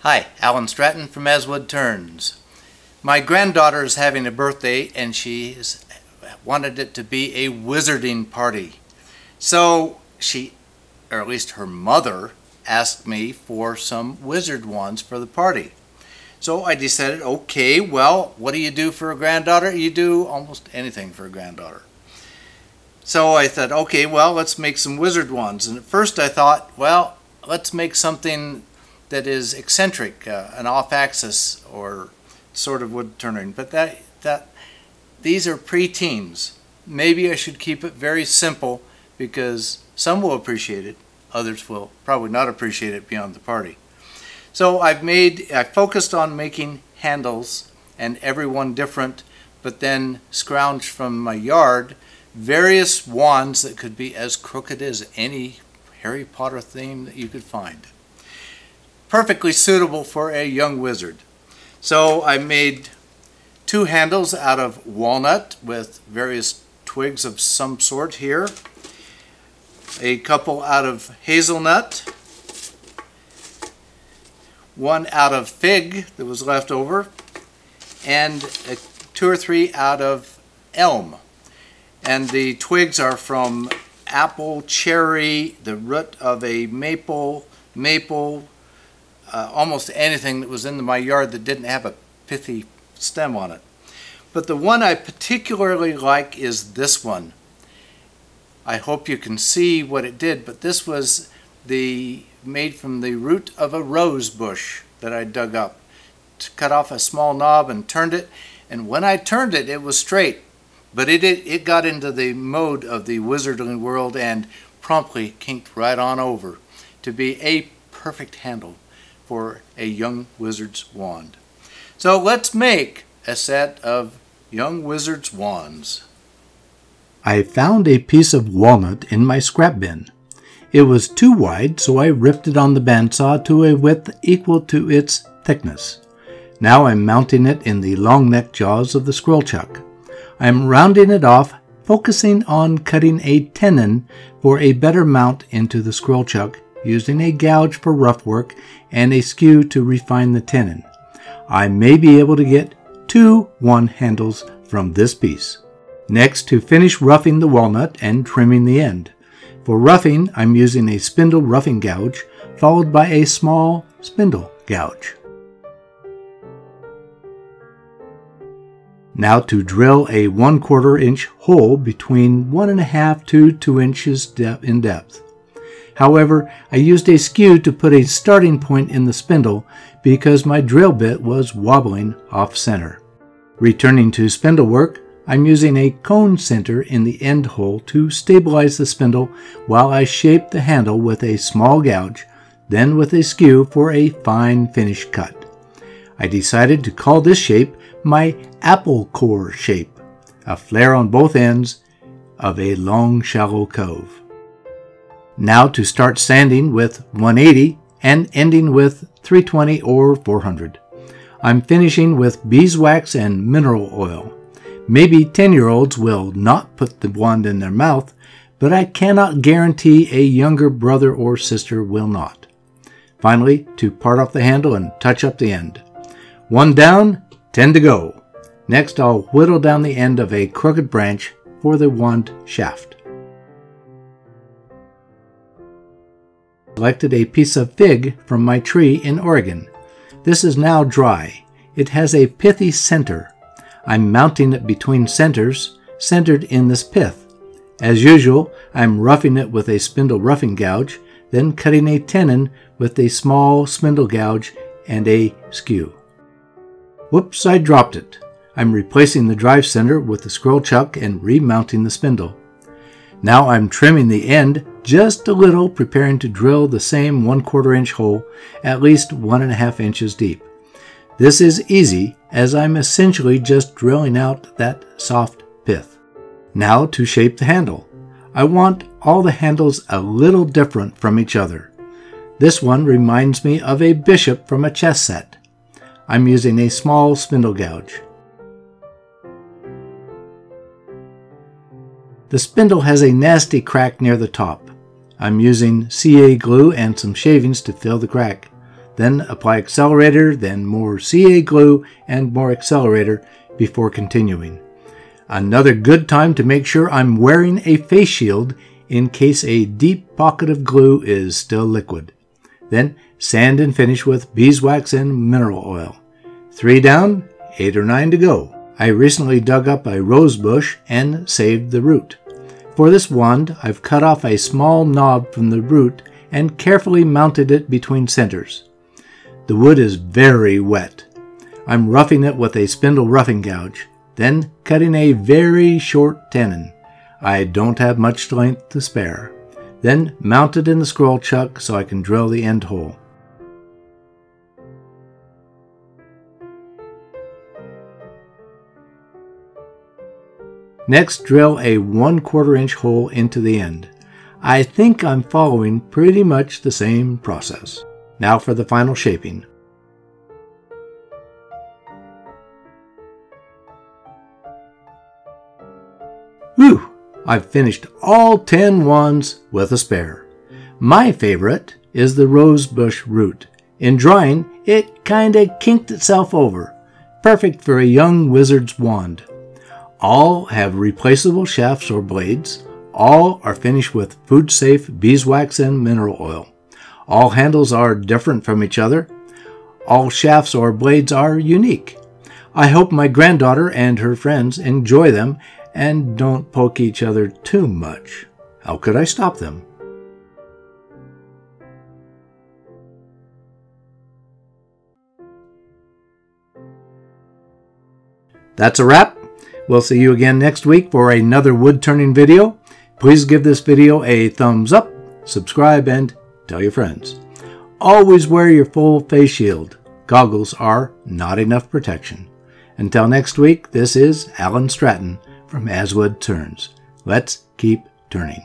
Hi, Alan Stratton from As Wood Turns. My granddaughter is having a birthday and she wanted it to be a wizarding party. So she, or at least her mother, asked me for some wizard wands for the party. So I decided, okay, well, what do you do for a granddaughter? You do almost anything for a granddaughter. So I thought, okay, well, let's make some wizard wands. And at first I thought, well, let's make something that is eccentric, an off-axis or sort of wood turning. But these are pre-teens. Maybe I should keep it very simple because some will appreciate it, others will probably not appreciate it beyond the party. So I focused on making handles, and every one different, but then scrounged from my yard various wands that could be as crooked as any Harry Potter theme that you could find. Perfectly suitable for a young wizard. So I made two handles out of walnut with various twigs of some sort here, a couple out of hazelnut, one out of fig that was left over, and two or three out of elm. And the twigs are from apple, cherry, the root of a maple, almost anything that was in my yard that didn't have a pithy stem on it. But the one I particularly like is this one. I hope you can see what it did, but this was made from the root of a rose bush that I dug up. Cut off a small knob and turned it, and when I turned it, it was straight. But it got into the mode of the wizarding world and promptly kinked right on over to be a perfect handle for a young wizard's wand. So let's make a set of young wizard's wands. I found a piece of walnut in my scrap bin. It was too wide, so I ripped it on the bandsaw to a width equal to its thickness. Now I'm mounting it in the long neck jaws of the squirrel chuck. I'm rounding it off, focusing on cutting a tenon for a better mount into the squirrel chuck, using a gouge for rough work and a skew to refine the tenon. I may be able to get 2 wand handles from this piece. Next, to finish roughing the walnut and trimming the end. For roughing, I'm using a spindle roughing gouge, followed by a small spindle gouge. Now to drill a 1/4 inch hole between 1.5 to 2 inches in depth. However, I used a skew to put a starting point in the spindle because my drill bit was wobbling off center. Returning to spindle work, I'm using a cone center in the end hole to stabilize the spindle while I shape the handle with a small gouge, then with a skew for a fine finish cut. I decided to call this shape my apple core shape, a flare on both ends of a long shallow cove. Now to start sanding with 180 and ending with 320 or 400. I'm finishing with beeswax and mineral oil. Maybe 10-year-olds will not put the wand in their mouth, but I cannot guarantee a younger brother or sister will not. Finally, to part off the handle and touch up the end. 1 down, 10 to go. Next, I'll whittle down the end of a crooked branch for the wand shaft. Selected a piece of fig from my tree in Oregon. This is now dry. It has a pithy center. I'm mounting it between centers, centered in this pith. As usual, I'm roughing it with a spindle roughing gouge, then cutting a tenon with a small spindle gouge and a skew. Whoops, I dropped it. I'm replacing the drive center with the squirrel chuck and remounting the spindle. Now I'm trimming the end just a little, preparing to drill the same 1/4 inch hole, at least 1.5 inches deep. This is easy, as I'm essentially just drilling out that soft pith. Now to shape the handle. I want all the handles a little different from each other. This one reminds me of a bishop from a chess set. I'm using a small spindle gouge. The spindle has a nasty crack near the top. I'm using CA glue and some shavings to fill the crack. Then apply accelerator, then more CA glue and more accelerator before continuing. Another good time to make sure I'm wearing a face shield in case a deep pocket of glue is still liquid. Then sand and finish with beeswax and mineral oil. 3 down, 8 or 9 to go. I recently dug up a rose bush and saved the root. For this wand, I've cut off a small knob from the root and carefully mounted it between centers. The wood is very wet. I'm roughing it with a spindle roughing gouge, then cutting a very short tenon. I don't have much length to spare. Then mount it in the scroll chuck so I can drill the end hole. Next, drill a 1/4 inch hole into the end. I think I'm following pretty much the same process. Now for the final shaping. Whew! I've finished all 10 wands with a spare. My favorite is the rose bush root. In drying, it kinda kinked itself over. Perfect for a young wizard's wand. All have replaceable shafts or blades. All are finished with food-safe beeswax and mineral oil. All handles are different from each other. All shafts or blades are unique. I hope my granddaughter and her friends enjoy them and don't poke each other too much. How could I stop them? That's a wrap. We'll see you again next week for another wood turning video. Please give this video a thumbs up, subscribe, and tell your friends. Always wear your full face shield. Goggles are not enough protection. Until next week, this is Alan Stratton from As Wood Turns. Let's keep turning.